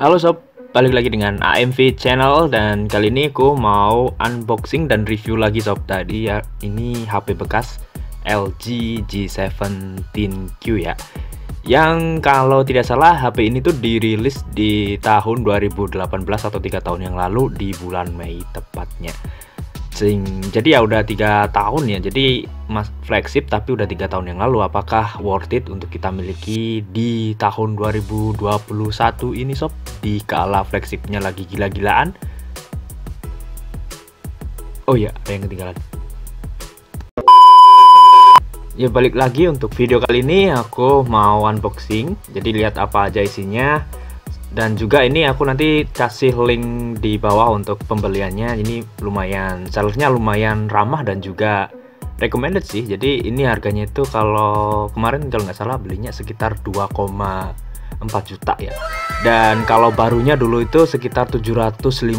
Halo sob, balik lagi dengan AMV Channel dan kali ini aku mau unboxing dan review lagi sob. Tadi ya, ini HP bekas LG G17Q ya. Yang kalau tidak salah HP ini tuh dirilis di tahun 2018 atau 3 tahun yang lalu di bulan Mei tepatnya. Jadi ya udah 3 tahun ya, jadi flagship tapi udah 3 tahun yang lalu. Apakah worth it untuk kita miliki di tahun 2021 ini sob, di kala flagshipnya lagi gila-gilaan? Oh ya, ada yang ketinggalan. Ya balik lagi untuk video kali ini aku mau unboxing, jadi lihat apa aja isinya. Dan juga ini aku nanti kasih link di bawah untuk pembeliannya. Ini lumayan, sellernya lumayan ramah dan juga recommended sih. Jadi ini harganya itu kalau kemarin kalau nggak salah belinya sekitar 2,4 juta ya. Dan kalau barunya dulu itu sekitar 750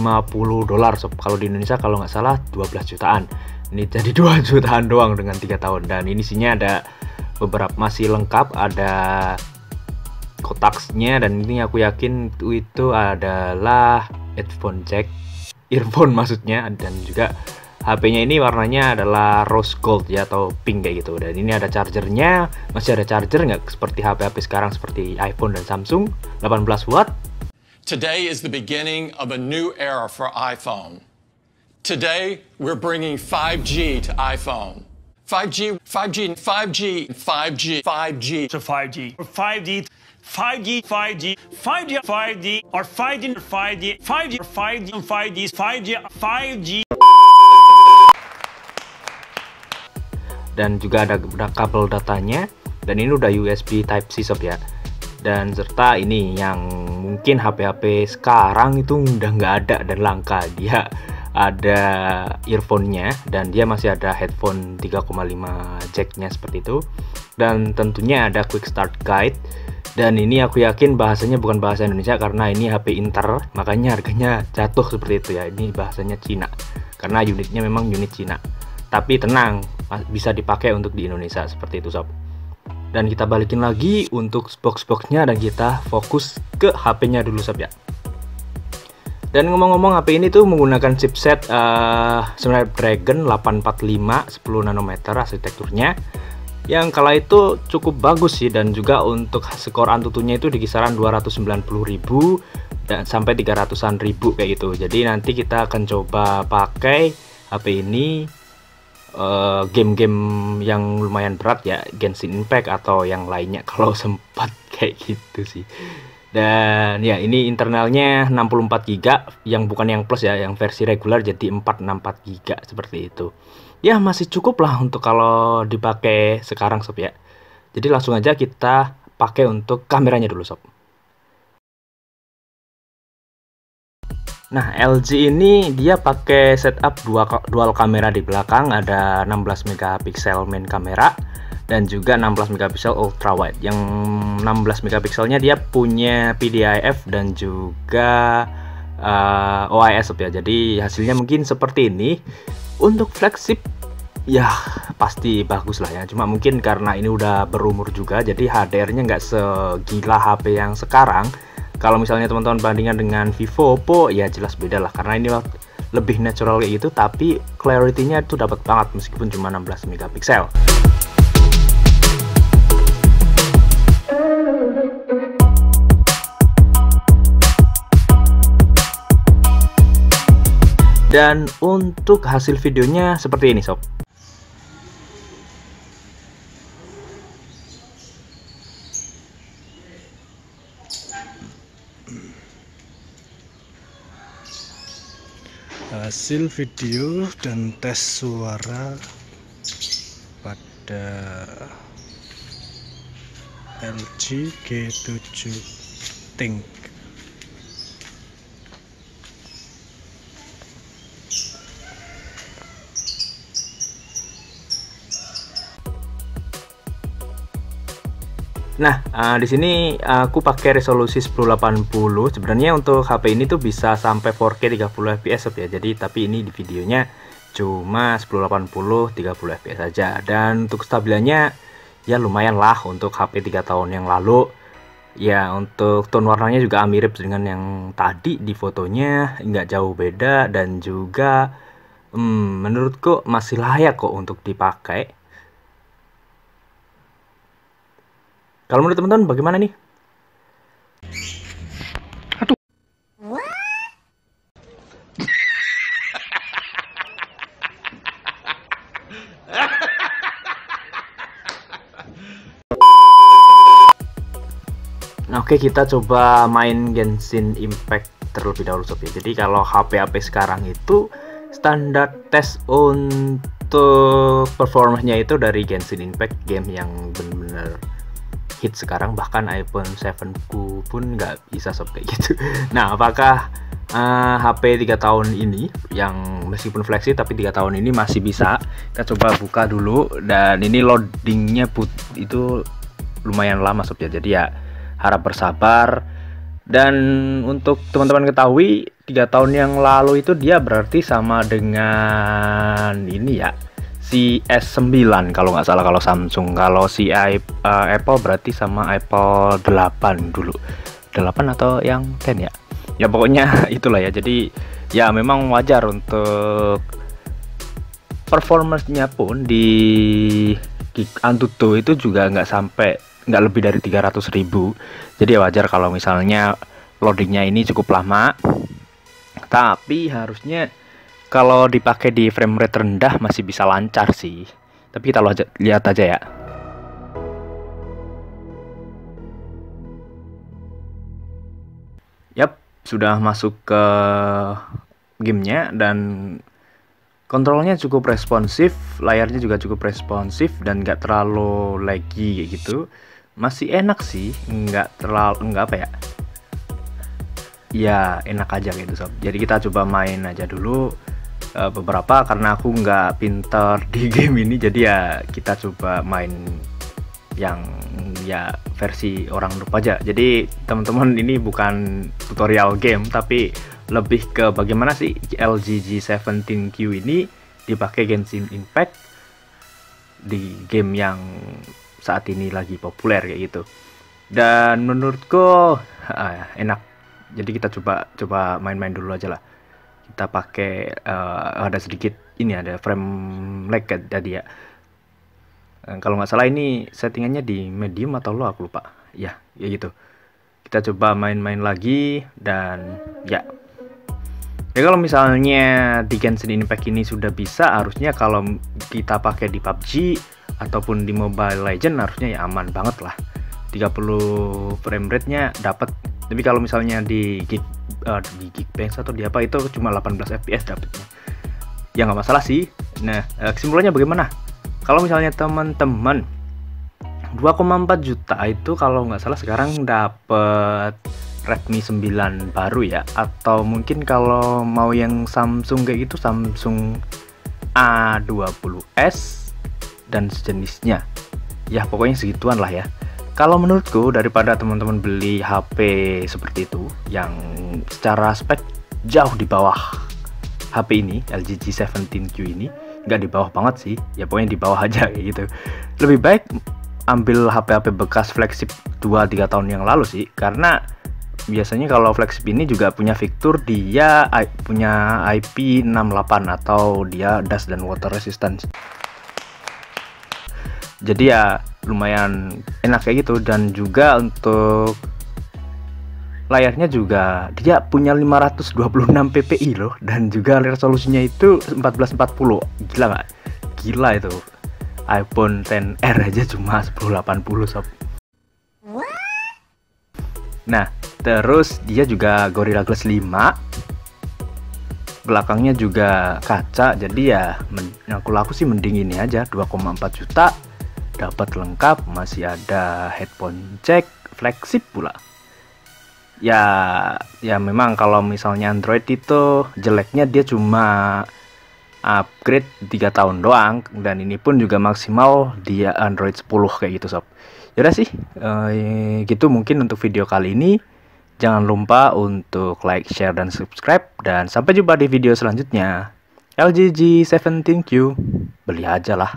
dolar sob. Kalau di Indonesia kalau nggak salah 12 jutaan. Ini jadi 2 jutaan doang dengan 3 tahun. Dan ini isinya ada beberapa, masih lengkap, ada kotaknya, dan ini aku yakin itu adalah headphone jack, earphone maksudnya, dan juga HP-nya ini warnanya adalah rose gold ya, atau pink kayak gitu. Dan ini ada chargernya, masih ada charger, nggak seperti HP-HP sekarang seperti iPhone dan Samsung, 18 watt. Today is the beginning of a new era for iPhone. Today we're bringing 5G to iPhone. 5G, 5G, 5G, 5G, 5G to 5G, or 5G, 5G, 5G, 5G, 5G, or 5G, 5G, 5G, 5G, 5G, 5G, 5G. Dan juga ada kabel datanya, dan ini udah USB Type-C sob ya. Dan serta ini yang mungkin HP-HP sekarang itu udah nggak ada dan langka, dia ada earphone-nya dan dia masih ada headphone 3,5 jack-nya seperti itu. Dan tentunya ada quick start guide. Dan ini aku yakin bahasanya bukan bahasa Indonesia karena ini HP Inter, makanya harganya jatuh seperti itu ya. Ini bahasanya Cina karena unitnya memang unit Cina. Tapi tenang, bisa dipakai untuk di Indonesia seperti itu sob. Dan kita balikin lagi untuk box-boxnya dan kita fokus ke HP-nya dulu sob ya. Dan ngomong-ngomong, HP ini tuh menggunakan chipset Snapdragon 845 10 nanometer arsitekturnya, yang kala itu cukup bagus sih. Dan juga untuk skor Antutunya itu di kisaran 290.000 dan sampai 300-an ribu kayak gitu. Jadi nanti kita akan coba pakai HP ini game-game yang lumayan berat ya, Genshin Impact atau yang lainnya kalau sempat kayak gitu sih. Dan ya ini internalnya 64 GB, yang bukan yang plus ya, yang versi regular jadi 464 GB seperti itu. Ya masih cukup lah untuk kalau dipakai sekarang sob ya. Jadi langsung aja kita pakai untuk kameranya dulu sob. Nah, LG ini dia pakai setup dual kamera di belakang, ada 16 megapiksel main kamera dan juga 16 megapiksel ultra wide. Yang 16 megapikselnya dia punya PDIF dan juga OIS sob ya. Jadi hasilnya mungkin seperti ini. Untuk flagship ya pasti bagus lah ya, cuma mungkin karena ini udah berumur juga jadi HDR-nya nggak segila HP yang sekarang. Kalau misalnya teman-teman bandingkan dengan Vivo, Oppo, ya jelas beda lah karena ini lebih natural kayak gitu, tapi clarity-nya itu dapat banget meskipun cuma 16 megapiksel. Dan untuk hasil videonya seperti ini sob. Hasil video dan tes suara pada LG G7 Think. Nah, di sini aku pakai resolusi 1080. Sebenarnya untuk HP ini tuh bisa sampai 4K 30 fps ya. Jadi tapi ini di videonya cuma 1080 30 fps saja. Dan untuk stabilannya ya lumayan lah untuk HP 3 tahun yang lalu. Ya, untuk tone warnanya juga mirip dengan yang tadi di fotonya, nggak jauh beda, dan juga menurutku masih layak kok untuk dipakai. Kalau menurut teman-teman bagaimana nih? Nah, oke, kita coba main Genshin Impact terlebih dahulu sob ya. Jadi kalau HP-HP sekarang itu standar tes untuk performanya itu dari Genshin Impact, game yang bener-bener hit sekarang, bahkan iPhone 7 ku pun nggak bisa sob kayak gitu. Nah, apakah HP 3 tahun ini yang meskipun flagship tapi 3 tahun ini masih bisa? Kita coba buka dulu, dan ini loadingnya itu lumayan lama sob ya. Jadi ya harap bersabar. Dan untuk teman-teman ketahui, 3 tahun yang lalu itu dia berarti sama dengan ini ya, si S9 kalau nggak salah kalau Samsung. Kalau si Apple berarti sama Apple 8 dulu, 8 atau yang 10 ya. Ya pokoknya itulah ya. Jadi ya memang wajar untuk performanya pun di Antutu itu juga nggak lebih dari 300.000. Jadi wajar kalau misalnya loadingnya ini cukup lama. Tapi harusnya kalau dipakai di frame rate rendah masih bisa lancar sih. Tapi kita lihat aja ya. Yap, sudah masuk ke gamenya dan kontrolnya cukup responsif, layarnya juga cukup responsif dan nggak terlalu laggy kayak gitu. Masih enak sih, nggak apa ya, ya enak aja gitu sob. Jadi kita coba main aja dulu beberapa, karena aku nggak pinter di game ini, jadi ya kita coba main yang ya versi orang noob aja. Jadi teman-teman, ini bukan tutorial game tapi lebih ke bagaimana sih LG G17Q ini dipakai Genshin Impact di game yang saat ini lagi populer kayak gitu. Dan menurutku enak. Jadi kita coba main-main dulu aja lah. Kita pakai ada sedikit ini, ada frame lag tadi ya. Kalau nggak salah ini settingannya di medium atau low, aku lupa. Ya gitu. Kita coba main-main lagi dan ya. Ya kalau misalnya di Genshin Impact ini sudah bisa, harusnya kalau kita pakai di PUBG ataupun di Mobile Legends harusnya ya aman banget lah. 30 frame rate-nya dapat. Tapi kalau misalnya di Geekbench atau di apa itu cuma 18 fps dapatnya. Ya nggak masalah sih. Nah, kesimpulannya bagaimana? Kalau misalnya teman-teman 2,4 juta itu kalau nggak salah sekarang dapat Redmi 9 baru ya, atau mungkin kalau mau yang Samsung kayak gitu Samsung A20s dan sejenisnya. Ya pokoknya segituan lah ya. Kalau menurutku daripada teman-teman beli HP seperti itu yang secara spek jauh di bawah HP ini, LG G17Q ini, nggak di bawah banget sih, ya pokoknya di bawah aja kayak gitu. Lebih baik ambil HP-HP bekas flagship 2-3 tahun yang lalu sih, karena biasanya kalau flagship ini juga punya fitur dia punya IP68 atau dia dust dan water resistance. Jadi ya lumayan enak kayak gitu. Dan juga untuk layarnya juga dia punya 526 ppi loh, dan juga resolusinya itu 1440. Gila nggak? Gila itu. iPhone XR aja cuma 1080 sob. Nah, terus dia juga Gorilla Glass 5. Belakangnya juga kaca, jadi ya aku sih mending ini aja. 2,4 juta dapat lengkap, masih ada headphone jack, flagship pula. Ya memang kalau misalnya Android itu jeleknya dia cuma upgrade 3 tahun doang, dan ini pun juga maksimal dia Android 10 kayak gitu sob. Yaudah sih, gitu mungkin untuk video kali ini. Jangan lupa untuk like, share, dan subscribe, dan sampai jumpa di video selanjutnya. LG G17Q, beli aja lah.